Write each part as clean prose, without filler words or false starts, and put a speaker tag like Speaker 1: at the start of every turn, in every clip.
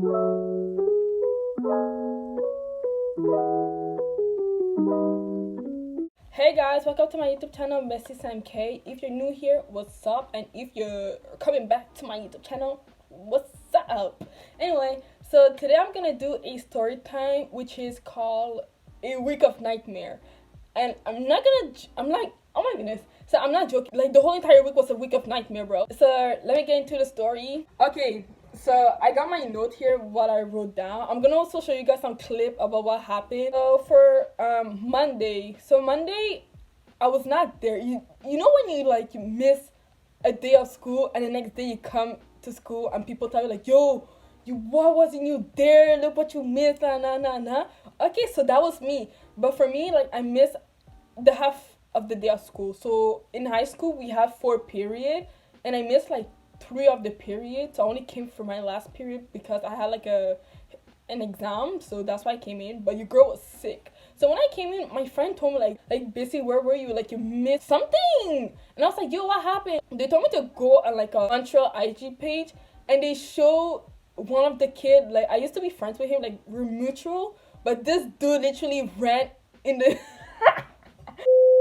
Speaker 1: Hey guys, welcome to my YouTube channel, Becy SamK. If you're new here, what's up? And if you're coming back to my YouTube channel, what's up? Anyway, so today I'm gonna do a story time, which is called A Week of Nightmare. And I'm like, oh my goodness. So I'm not joking. Like, the whole entire week was a week of nightmare, bro. So let me get into the story. Okay, so I got my note here, what I wrote down. I'm gonna also show you guys some clip about what happened. So for Monday, I was not there. You know when you miss a day of school and the next day you come to school and people tell you like, yo, why wasn't you there? Look what you missed, nah. Okay, so that was me. But for me, like, I missed the half of the day of school. So in high school we have 4 periods and I missed like 3 of the periods. So I only came for my last period because I had like an exam, so that's why I came in. But your girl was sick. So when I came in, my friend told me like Becy, where were you? Like, you missed something. And I was like, yo, what happened? They told me to go on like a Montreal IG page and they show one of the kid, like, I used to be friends with him, like, we're mutual, but this dude literally ran in the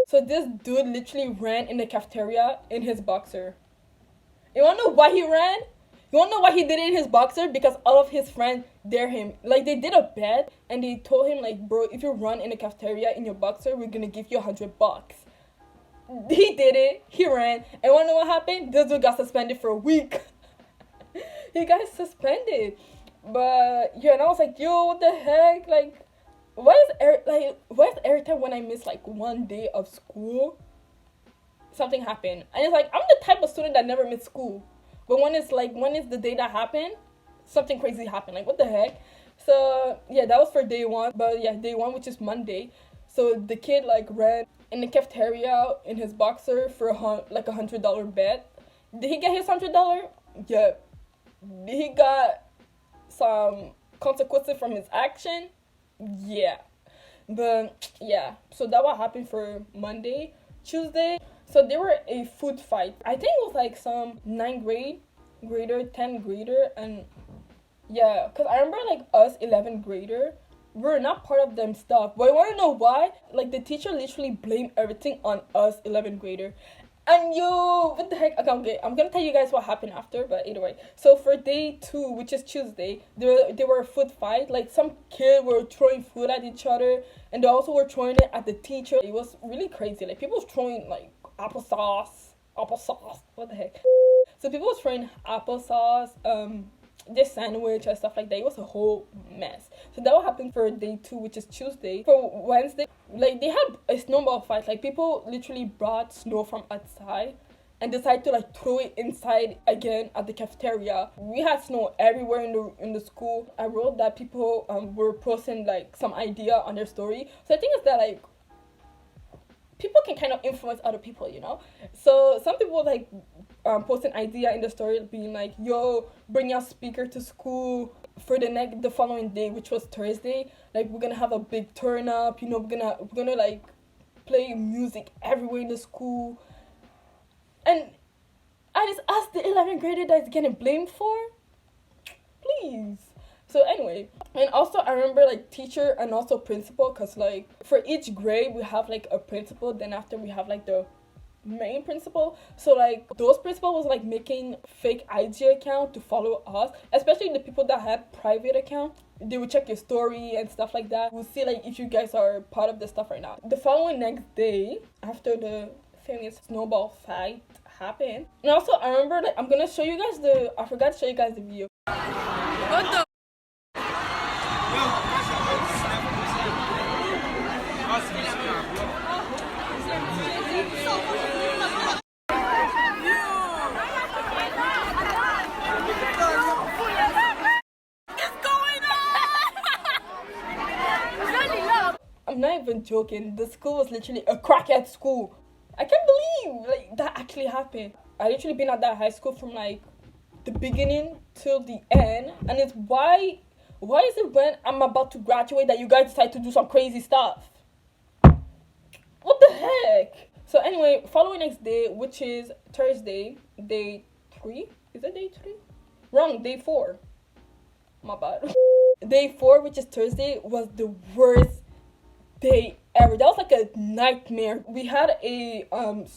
Speaker 1: so this dude literally ran in the cafeteria in his boxer. You wanna know why he ran? You wanna know why he did it in his boxer? Because all of his friends dare him. Like, they did a bet and they told him like, bro, if you run in the cafeteria in your boxer, we're gonna give you $100. He did it. He ran. And wanna know what happened? This dude got suspended for a week. He got suspended. But yeah, and I was like, yo, what the heck? Like, why is every time when I miss like one day of school, something happened? And it's like, I'm the type of student that never missed school. But when it's the day that happened, something crazy happened. Like, what the heck? So yeah, that was for day 1. But yeah, day 1, which is Monday. So the kid like ran in the cafeteria in his boxer for like $100 bet. Did he get his $100? Yeah. Did he got some consequences from his action? Yeah. But yeah, so that what happened for Monday. Tuesday, so there were a food fight. I think it was like some 9th grader, 10th grader, and yeah, because I remember like us 11th grader, we're not part of them stuff. But I want to know why? Like, the teacher literally blamed everything on us 11th grader. And yo, what the heck? Okay, I'm gonna tell you guys what happened after, but either way. So for day 2, which is Tuesday, there were a food fight. Like, some kid were throwing food at each other, and they also were throwing it at the teacher. It was really crazy. Like, people was throwing like applesauce. What the heck? So people was throwing applesauce, this sandwich and stuff like that. It was a whole mess. So that will happen for day 2, which is Tuesday. For Wednesday, like, they had a snowball fight. Like, people literally brought snow from outside and decided to like throw it inside again at the cafeteria. We had snow everywhere in the school. I wrote that people were posting like some idea on their story. So I think it's that like people can kind of influence other people, you know. So some people like post an idea in the story being like, yo, bring your speaker to school for the following day, which was Thursday. Like, we're gonna have a big turn up, you know, we're gonna like play music everywhere in the school. And it's us, the 11th grader, that's getting blamed for? Please. So anyway, and also I remember like teacher and also principal, because like for each grade we have like a principal, then after we have like the main principal. So like those principal was like making fake IG account to follow us, especially the people that had private account. They would check your story and stuff like that. We'll see like if you guys are part of the stuff right now. The following next day, after the famous snowball fight happened, and also I remember like I'm gonna show you guys I forgot to show you guys the video. What the I'm not even joking. The school was literally a crackhead school. I can't believe like that actually happened. I literally been at that high school from like the beginning till the end, and it's why is it when I'm about to graduate that you guys decide to do some crazy stuff? What the heck? So anyway, following next day, which is Thursday, day 3. Is it day 3? Wrong, day 4. My bad. Day 4, which is Thursday, was the worst day ever. That was like a nightmare. We had a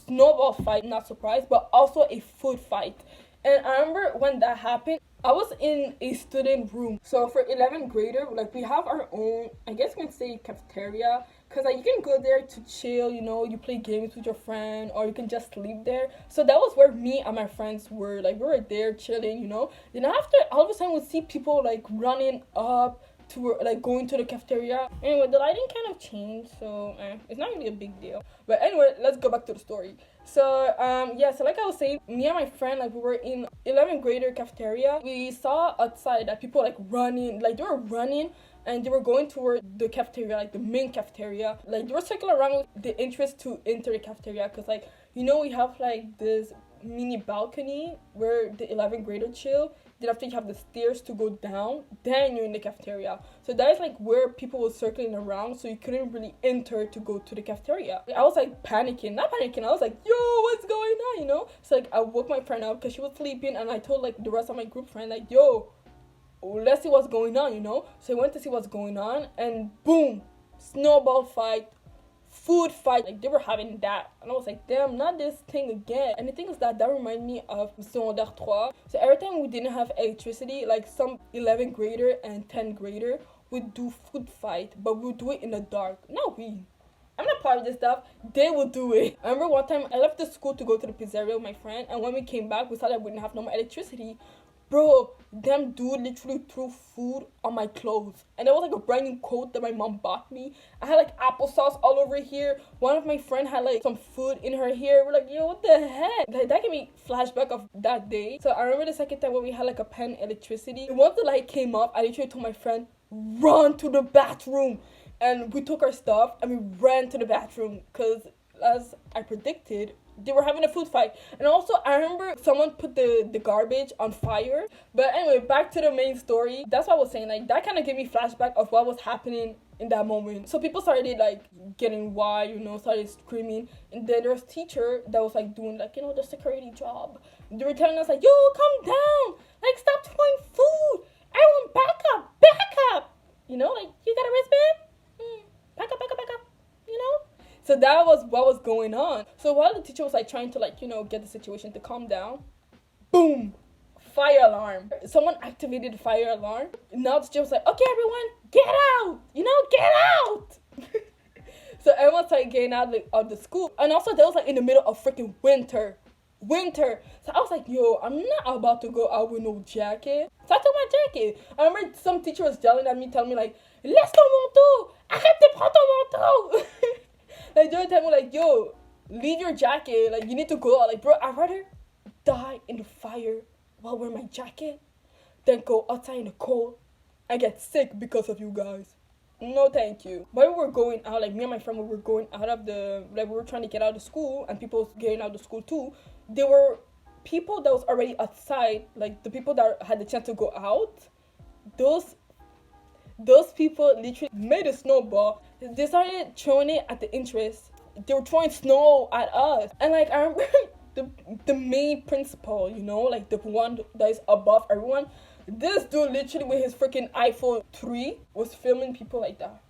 Speaker 1: snowball fight, not surprised, but also a food fight. And I remember when that happened, I was in a student room. So for 11th grader, like we have our own, I guess you can say cafeteria, because like you can go there to chill, you know, you play games with your friend, or you can just sleep there. So that was where me and my friends were. Like we were there chilling, you know. Then after, all of a sudden we'd see people like running up to like going to the cafeteria. Anyway, the lighting kind of changed, so it's not really a big deal. But anyway, let's go back to the story. So yeah, so like I was saying, me and my friend, like we were in 11th grader cafeteria. We saw outside that people like running, like they were running, and they were going toward the cafeteria, like the main cafeteria. Like they were circling around with the entrance to enter the cafeteria, because like, you know, we have like this mini balcony where the 11th grader chill. Then after you have the stairs to go down, then you're in the cafeteria. So that is like where people were circling around, so you couldn't really enter to go to the cafeteria. I was like panicking, not panicking, I was like, yo, what's going on, you know? So like I woke my friend up because she was sleeping, and I told like the rest of my group friend like, yo, let's see what's going on, you know? So I went to see what's going on, and boom, snowball fight, food fight. Like they were having that, and I was like, damn, not this thing again. And the thing is that reminded me of secondaire 3. So every time we didn't have electricity, like some 11th grader and 10th grader would do food fight, but we would do it in the dark. Not we, I'm not part of this stuff, they will do it. I remember one time I left the school to go to the pizzeria with my friend, and when we came back we saw that we didn't have no more electricity. Bro, them dude literally threw food on my clothes. And it was like a brand new coat that my mom bought me. I had like applesauce all over here. One of my friends had like some food in her hair. We're like, yo, what the heck? Like, that gave me flashback of that day. So I remember the second time when we had like a pen electricity. Once the light came up, I literally told my friend, run to the bathroom. And we took our stuff and we ran to the bathroom. Because as I predicted, they were having a food fight. And also I remember someone put the garbage on fire. But anyway, back to the main story. That's what I was saying, like that kind of gave me flashback of what was happening in that moment. So people started like getting wild, you know, started screaming. And then there was a teacher that was like doing like, you know, the security job. They were telling us like, yo, come down, like stop throwing food, everyone back up, you know, like you got a wristband, back up, you know. So that was what was going on. So while the teacher was like trying to like, you know, get the situation to calm down, boom, fire alarm. Someone activated the fire alarm. Now the teacher was like, okay, everyone, get out, you know, get out. So everyone started getting out of the school. And also that was like in the middle of freaking winter. So I was like, yo, I'm not about to go out with no jacket. So I took my jacket. I remember some teacher was yelling at me, telling me like, laisse ton manteau, arrête de prendre ton manteau. Like, they were telling me, like, yo, leave your jacket. Like, you need to go out. Like, bro, I'd rather die in the fire while wearing my jacket than go outside in the cold and get sick because of you guys. No, thank you. While we were going out, like, me and my friend, we were going out of the, like, we were trying to get out of the school, and people was getting out of the school, too. There were people that was already outside, like, the people that had the chance to go out. Those people literally made a snowball. They started throwing it at the entrance. They were throwing snow at us. And like I remember the main principal, you know, like the one that is above everyone. This dude literally with his freaking iPhone 3 was filming people like that.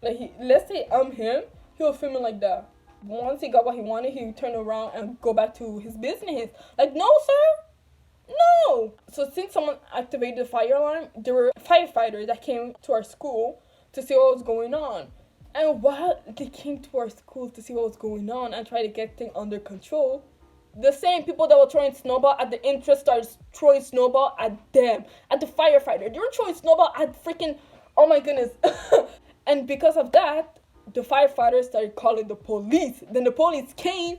Speaker 1: Like let's say I'm him, he was filming like that. Once he got what he wanted, he would turn around and go back to his business. Like, no, sir. No! So since someone activated the fire alarm, there were firefighters that came to our school to see what was going on. And while they came to our school to see what was going on and try to get things under control, the same people that were throwing snowball at the entrance started throwing snowball at them, at the firefighter. They were throwing snowball at freaking, oh my goodness. And because of that, the firefighters started calling the police. Then the police came.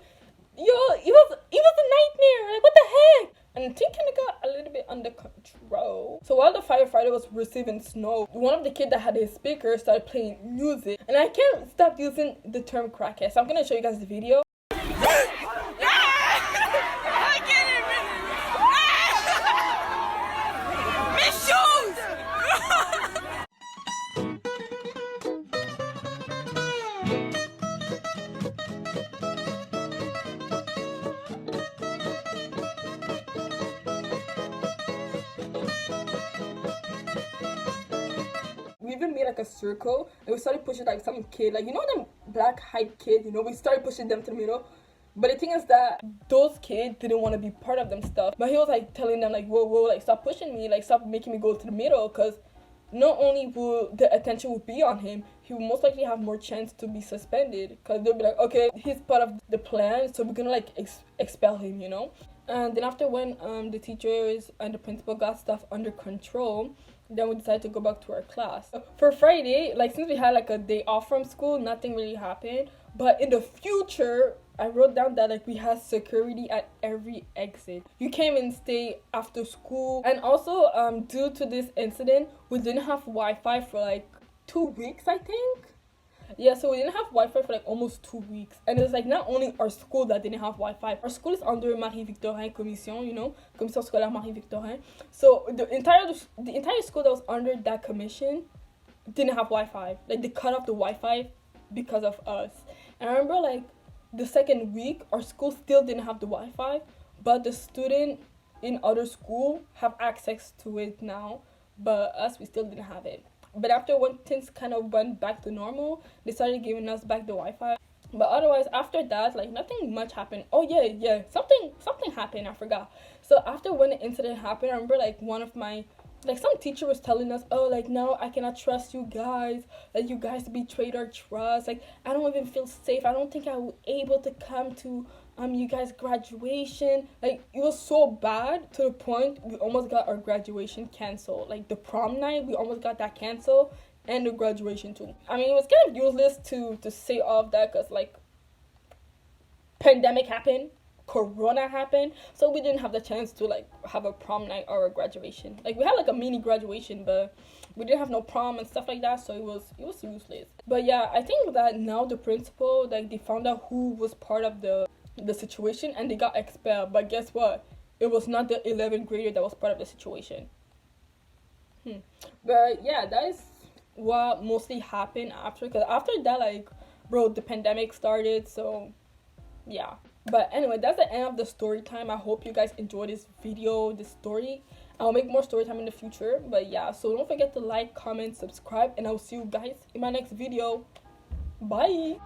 Speaker 1: Yo, it was a nightmare. Like, what the heck? And things kind of got a little bit under control. So while the firefighter was receiving snow, one of the kids that had his speaker started playing music. And I can't stop using the term crackhead. So I'm going to show you guys the video. like a circle, and we started pushing like some kid, like, you know, them black hype kid, you know, we started pushing them to the middle. But the thing is that those kids didn't want to be part of them stuff. But he was like telling them like, whoa, like stop pushing me, like stop making me go to the middle, because not only will the attention will be on him, he will most likely have more chance to be suspended, because they'll be like, okay, he's part of the plan, so we're gonna like expel him, you know. And then after when the teachers and the principal got stuff under control, then we decided to go back to our class. For Friday, like since we had like a day off from school, nothing really happened. But in the future, I wrote down that like we had security at every exit. You can't even stay after school. And also, due to this incident, we didn't have Wi-Fi for like 2 weeks, I think. Yeah, so we didn't have Wi-Fi for like almost 2 weeks. And it's like not only our school that didn't have Wi-Fi. Our school is under Marie-Victorin Commission, you know, Commission Scolaire Marie-Victorin. So the entire school that was under that commission didn't have Wi-Fi. Like they cut off the Wi-Fi because of us. And I remember like the second week, our school still didn't have the Wi-Fi, but the student in other school have access to it now, but us, we still didn't have it. But after when things kind of went back to normal, they started giving us back the Wi-Fi. But otherwise, after that, like nothing much happened. Oh yeah, something happened, I forgot. So after when the incident happened, I remember like one of my, like some teacher was telling us, oh, like no, I cannot trust you guys, like you guys betrayed our trust, like I don't even feel safe, I don't think I will able to come to you guys graduation. Like it was so bad to the point we almost got our graduation canceled. Like the prom night, we almost got that canceled, and the graduation too. I mean, it was kind of useless to say all of that, because like pandemic happened, Corona happened, so we didn't have the chance to like have a prom night or a graduation. Like we had like a mini graduation, but we didn't have no prom and stuff like that, so it was useless. But yeah, I think that now the principal, like they found out who was part of the situation, and they got expelled. But guess what, it was not the 11th grader that was part of the situation. But yeah, that is what mostly happened after, because after that, like bro, the pandemic started, so yeah. But anyway, that's the end of the story time. I hope you guys enjoyed this video, this story. I'll make more story time in the future. But yeah, so don't forget to like, comment, subscribe, and I'll see you guys in my next video. Bye.